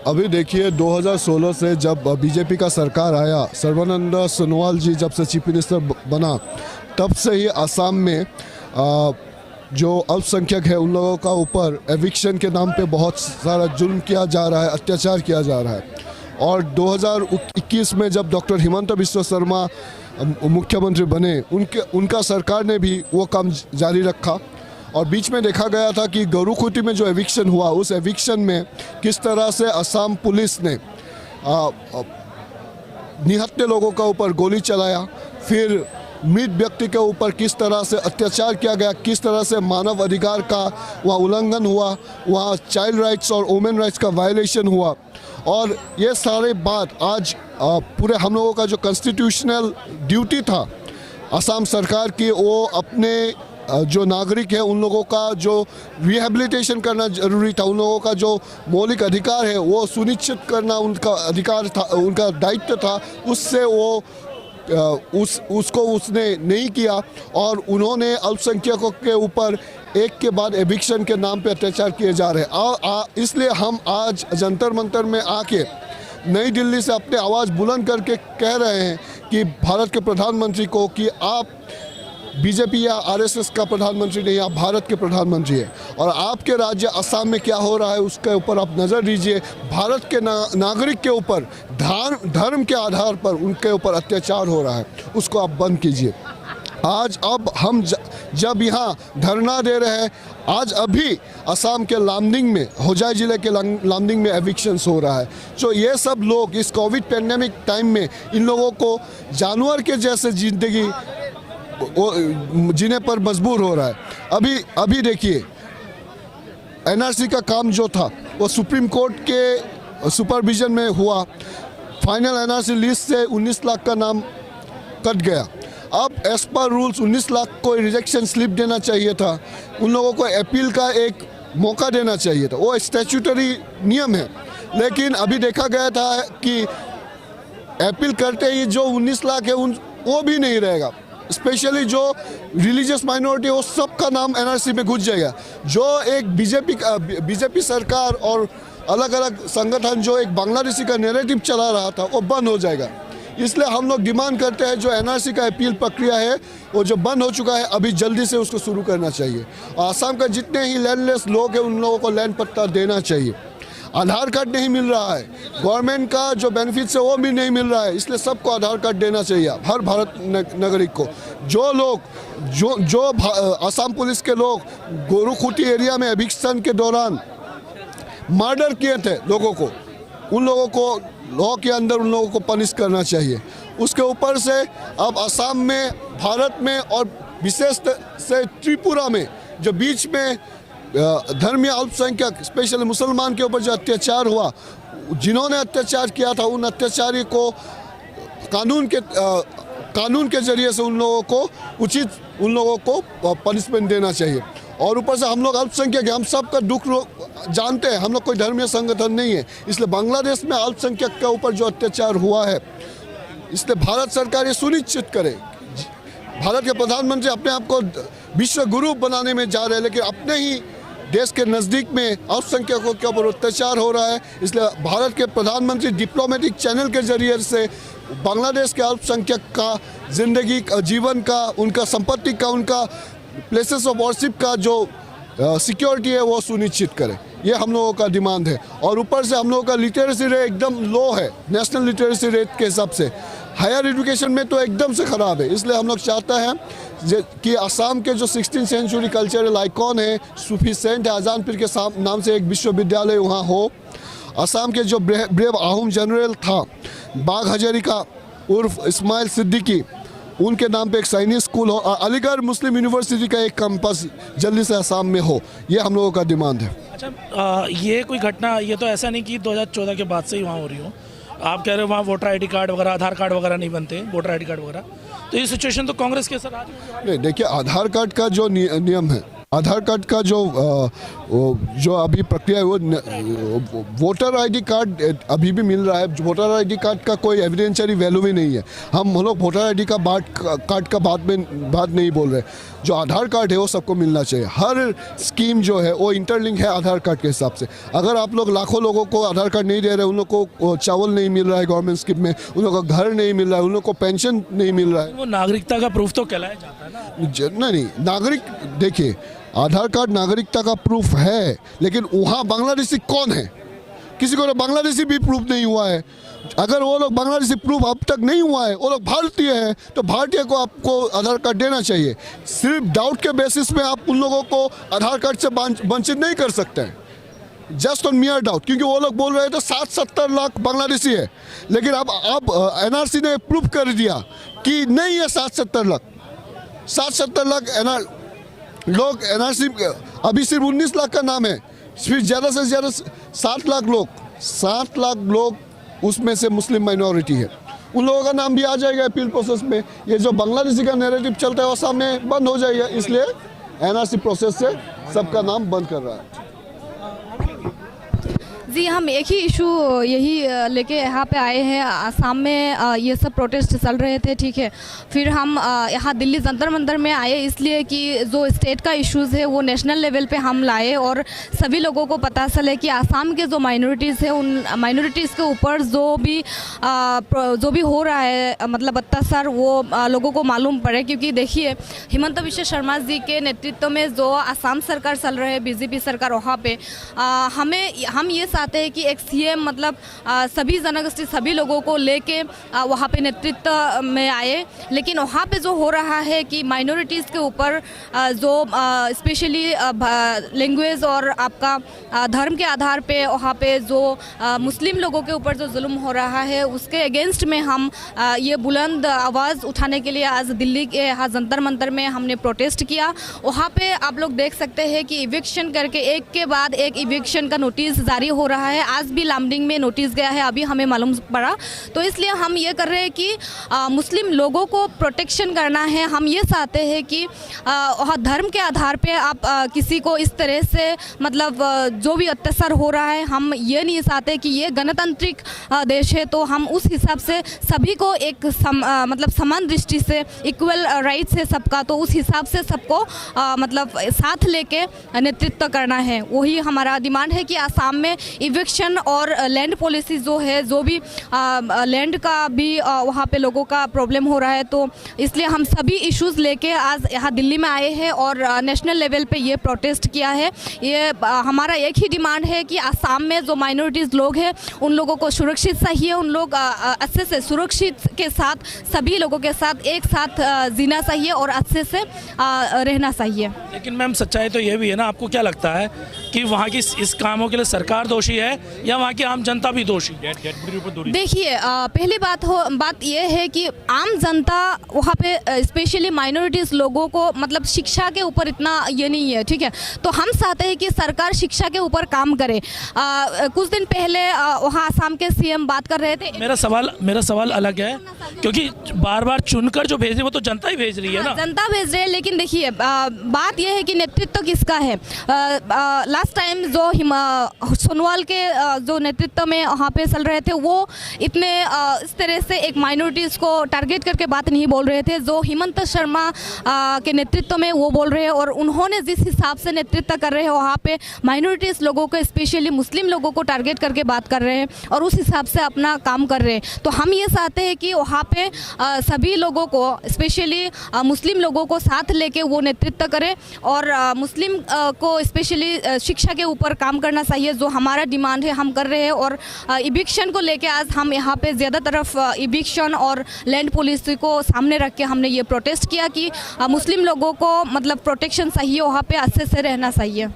अभी देखिए 2016 से जब बीजेपी का सरकार आया, सर्बानंद सोनोवाल जी जब से चीफ मिनिस्टर बना, तब से ही असम में जो अल्पसंख्यक है उन लोगों का ऊपर एविक्शन के नाम पे बहुत सारा जुल्म किया जा रहा है, अत्याचार किया जा रहा है। और 2021 में जब डॉक्टर हिमंता बिस्वा शर्मा मुख्यमंत्री बने, उनका सरकार ने भी वो काम जारी रखा। और बीच में देखा गया था कि गौरुखुटी में जो एविक्शन हुआ, उस एविक्शन में किस तरह से असम पुलिस ने निहत्थे लोगों का ऊपर गोली चलाया, फिर मृत व्यक्ति के ऊपर किस तरह से अत्याचार किया गया, किस तरह से मानव अधिकार का वहाँ उल्लंघन हुआ, वहाँ चाइल्ड राइट्स और वुमेन राइट्स का वायलेशन हुआ। और ये सारे बात आज पूरे हम लोगों का जो कॉन्स्टिट्यूशनल ड्यूटी था असम सरकार की, वो अपने जो नागरिक है उन लोगों का जो रिहेबिलिटेशन करना जरूरी था, उन लोगों का जो मौलिक अधिकार है वो सुनिश्चित करना उनका अधिकार था, उनका दायित्व था। उससे वो उसको उसने नहीं किया और उन्होंने अल्पसंख्यकों के ऊपर एक के बाद एविक्शन के नाम पे अत्याचार किए जा रहे हैं। इसलिए हम आज जंतर मंतर में आके नई दिल्ली से अपने आवाज़ बुलंद करके कह रहे हैं कि भारत के प्रधानमंत्री को कि आप बीजेपी या आरएसएस का प्रधानमंत्री नहीं, आप भारत के प्रधानमंत्री हैं और आपके राज्य असम में क्या हो रहा है उसके ऊपर आप नज़र दीजिए। भारत के नागरिक के ऊपर धर्म के आधार पर उनके ऊपर अत्याचार हो रहा है, उसको आप बंद कीजिए। आज अब हम जब यहाँ धरना दे रहे हैं, आज अभी असम के लामडिंग में, होजाई जिले के लामडिंग में एविक्शंस हो रहा है। तो ये सब लोग इस कोविड पैंडेमिक टाइम में इन लोगों को जानवर के जैसे ज़िंदगी जीने पर मजबूर हो रहा है। अभी देखिए एनआरसी का काम जो था वो सुप्रीम कोर्ट के सुपरविजन में हुआ, फाइनल एनआरसी लिस्ट से 19 लाख का नाम कट गया। अब एज पर रूल्स 19 लाख को रिजेक्शन स्लिप देना चाहिए था, उन लोगों को अपील का एक मौका देना चाहिए था, वो स्टैट्यूटरी नियम है। लेकिन अभी देखा गया था कि अपील करते ही जो 19 लाख है वो भी नहीं रहेगा। स्पेशली जो रिलीजियस माइनॉरिटी वो सबका नाम एनआरसी में घुस जाएगा। जो एक बीजेपी सरकार और अलग अलग संगठन जो एक बांग्लादेशी का नैरेटिव चला रहा था वो बंद हो जाएगा। इसलिए हम लोग डिमांड करते हैं जो एनआरसी का अपील प्रक्रिया है वो जो बंद हो चुका है, अभी जल्दी से उसको शुरू करना चाहिए। आसाम का जितने ही लैंडलेस लोग हैं उन लोगों को लैंड पट्टा देना चाहिए। आधार कार्ड नहीं मिल रहा है, गवर्नमेंट का जो बेनिफिट्स है वो भी नहीं मिल रहा है, इसलिए सबको आधार कार्ड देना चाहिए, हर भारत नागरिक को। जो लोग जो असम पुलिस के लोग गोरुखुटी एरिया में एविक्शन के दौरान मर्डर किए थे लोगों को, उन लोगों को लॉ के अंदर उन लोगों को पनिश करना चाहिए। उसके ऊपर से अब असम में, भारत में और विशेष से त्रिपुरा में जो बीच में धर्मीय अल्पसंख्यक स्पेशली मुसलमान के ऊपर जो अत्याचार हुआ, जिन्होंने अत्याचार किया था उन अत्याचारी को कानून के जरिए से उन लोगों को पनिशमेंट देना चाहिए। और ऊपर से हम लोग अल्पसंख्यक हैं, हम सबका दुख जानते हैं, हम लोग कोई धर्मीय संगठन नहीं है। इसलिए बांग्लादेश में अल्पसंख्यक के ऊपर जो अत्याचार हुआ है, इसलिए भारत सरकार ये सुनिश्चित करे। भारत के प्रधानमंत्री अपने आप को विश्व गुरु बनाने में जा रहे हैं, लेकिन अपने ही देश के नज़दीक में अल्पसंख्यकों के ऊपर अत्याचार हो रहा है। इसलिए भारत के प्रधानमंत्री डिप्लोमेटिक चैनल के जरिए से बांग्लादेश के अल्पसंख्यक का जिंदगी, जीवन का, उनका संपत्ति का, उनका प्लेसेस ऑफ वर्शिप का जो सिक्योरिटी है वो सुनिश्चित करें। ये हम लोगों का डिमांड है। और ऊपर से हम लोगों का लिटरेसी रेट एकदम लो है, नेशनल लिटरेसी रेट के हिसाब से। हायर एजुकेशन में तो एकदम से ख़राब है। इसलिए हम लोग चाहते हैं कि असम के जो 16वीं सेंचुरी कल्चरल आइकॉन है, सूफी सेंट है, आज़ान पीर के नाम से एक विश्वविद्यालय वहाँ हो। असम के जो ब्रेव आहूम जनरल था बाघ हजारिका उर्फ इस्माइल सिद्दीकी, उनके नाम पे एक सैनिक स्कूल हो। अलीगढ़ मुस्लिम यूनिवर्सिटी का एक कैंपस जल्दी से असम में हो, ये हम लोगों का डिमांड है। अच्छा, ये कोई घटना, ये तो ऐसा नहीं कि 2014 के बाद से ही वहाँ हो रही हो। आप कह रहे हो वहाँ वोटर आईडी कार्ड वगैरह, आधार कार्ड वगैरह नहीं बनते, वोटर आईडी कार्ड वगैरह, तो ये सिचुएशन तो कांग्रेस के सर नहीं। देखिए, आधार कार्ड का जो नियम है, आधार कार्ड का जो अभी प्रक्रिया है वो वोटर आईडी कार्ड अभी भी मिल रहा है। वोटर आईडी कार्ड का कोई एविडेंशियरी वैल्यू भी नहीं है। हम लोग वोटर आईडी का कार्ड का बात नहीं बोल रहे। जो आधार कार्ड है वो सबको मिलना चाहिए। हर स्कीम जो है वो इंटरलिंक है आधार कार्ड के हिसाब से। अगर आप लोग लाखों लोगों को आधार कार्ड नहीं दे रहे, उन लोग को चावल नहीं मिल रहा है गवर्नमेंट स्कीम में, उन लोगों को घर नहीं मिल रहा है, उन लोग को पेंशन नहीं मिल रहा है, वो नागरिकता का प्रूफ तो कहलाया जाता है ना। नहीं, नागरिक देखिए, आधार कार्ड नागरिकता का प्रूफ है, लेकिन वहाँ बांग्लादेशी कौन है? किसी को बांग्लादेशी भी प्रूफ नहीं हुआ है। अगर वो लोग बांग्लादेशी प्रूफ अब तक नहीं हुआ है, वो लोग भारतीय है, तो भारतीय को आपको आधार कार्ड देना चाहिए। सिर्फ डाउट के बेसिस में आप उन लोगों को आधार कार्ड से वंचित नहीं कर सकते हैं, जस्ट ऑन मियर डाउट। क्योंकि वो लोग बोल रहे थे 60-70 लाख बांग्लादेशी है, लेकिन अब एनआरसी ने प्रूफ कर दिया कि नहीं है 60-70 लाख। 60-70 लाख लोग एनआरसी, अभी सिर्फ 19 लाख का नाम है, फिर ज़्यादा से ज़्यादा 60 लाख लोग उसमें से मुस्लिम माइनॉरिटी है। उन लोगों का नाम भी आ जाएगा अपील प्रोसेस में। ये जो बांग्लादेशी का नैरेटिव चलता है वो सामने बंद हो जाएगा, इसलिए एनआरसी प्रोसेस से सबका नाम बंद कर रहा है। जी, हम एक ही इशू यही लेके यहाँ पे आए हैं। आसाम में ये सब प्रोटेस्ट चल रहे थे, ठीक है। फिर हम यहाँ दिल्ली जंतर मंतर में आए इसलिए कि जो स्टेट का इश्यूज़ है वो नेशनल लेवल पे हम लाए और सभी लोगों को पता चले कि आसाम के जो माइनॉरिटीज़ है उन माइनॉरिटीज़ के ऊपर जो भी हो रहा है, मतलब अत्याचार, वो लोगों को मालूम पड़े। क्योंकि देखिए, हिमंत बिश्व शर्मा जी के नेतृत्व में जो आसाम सरकार चल रही है, बीजेपी सरकार, वहाँ पे हम ये चाहते हैं कि एक सीएम मतलब सभी जनगोष्ठी, सभी लोगों को लेके वहाँ पे नेतृत्व में आए। लेकिन वहाँ पे जो हो रहा है कि माइनॉरिटीज़ के ऊपर जो स्पेशली लैंग्वेज और आपका धर्म के आधार पे वहाँ पे जो मुस्लिम लोगों के ऊपर जो जुल्म हो रहा है, उसके अगेंस्ट में हम ये बुलंद आवाज़ उठाने के लिए आज दिल्ली के यहाँ जंतर मंतर में हमने प्रोटेस्ट किया। वहाँ पे आप लोग देख सकते हैं कि इविक्शन करके एक के बाद एक इविक्शन का नोटिस जारी हो रहा है। आज भी लामडिंग में नोटिस गया है, अभी हमें मालूम पड़ा। तो इसलिए हम ये कर रहे हैं कि मुस्लिम लोगों को प्रोटेक्शन करना है। हम ये चाहते हैं कि धर्म के आधार पे आप किसी को इस तरह से मतलब जो भी अत्याचार हो रहा है, हम ये नहीं चाहते कि ये गणतांत्रिक देश है, तो हम उस हिसाब से सभी को एक मतलब समान दृष्टि से इक्वल राइट्स है सबका, तो उस हिसाब से सबको मतलब साथ लेके नेतृत्व करना है। वही हमारा डिमांड है कि आसाम में इविक्शन और लैंड पॉलिसी जो है, जो भी लैंड का भी वहाँ पे लोगों का प्रॉब्लम हो रहा है, तो इसलिए हम सभी इश्यूज़ लेके आज यहाँ दिल्ली में आए हैं और नेशनल लेवल पे ये प्रोटेस्ट किया है। ये हमारा एक ही डिमांड है कि आसाम में जो माइनॉरिटीज़ लोग हैं उन लोगों को सुरक्षित चाहिए, उन लोग अच्छे से सुरक्षित के साथ सभी लोगों के साथ एक साथ जीना चाहिए और अच्छे से रहना चाहिए। लेकिन मैम, सच्चाई तो ये भी है ना, आपको क्या लगता है कि वहाँ की इस कामों के लिए सरकार दोषी है या वहाँ की आम जनता भी दोषी? देखिए, पहली बात यह है कि आम जनता वहाँ पे स्पेशली माइनॉरिटीज़ लोगों को मतलब शिक्षा के ऊपर इतना ये नहीं है, ठीक है। तो हम चाहते हैं कि सरकार शिक्षा के ऊपर काम करे। कुछ दिन पहले वहाँ आसाम के सीएम बात कर रहे थे। मेरा सवाल अलग है, क्योंकि बार बार चुनकर जो भेज रही है वो तो जनता ही भेज रही है ना। जनता भेज रही है, लेकिन देखिए बात यह है कि नेतृत्व किसका है। लास्ट टाइम जो सोनोवाल के जो नेतृत्व में वहाँ पे चल रहे थे, वो इतने इस तरह से एक माइनॉरिटीज़ को टारगेट करके बात नहीं बोल रहे थे। जो हिमंत शर्मा के नेतृत्व में वो बोल रहे हैं और उन्होंने जिस हिसाब से नेतृत्व कर रहे हैं वहाँ पे माइनॉरिटीज़ लोगों को, स्पेशली मुस्लिम लोगों को टारगेट करके बात कर रहे हैं और उस हिसाब से अपना काम कर रहे हैं। तो हम ये चाहते हैं कि वहाँ पे सभी लोगों को, स्पेशली मुस्लिम लोगों को साथ लेके वो नेतृत्व करें और मुस्लिम को स्पेशली शिक्षा के ऊपर काम करना चाहिए, जो हमारा डिमांड है हम कर रहे हैं। और इविक्शन को लेके आज हम यहाँ पे ज़्यादा तरफ इविक्शन और लैंड पॉलिसी को सामने रख के हमने ये प्रोटेस्ट किया कि मुस्लिम लोगों को मतलब प्रोटेक्शन चाहिए, वहाँ पे अच्छे से रहना चाहिए।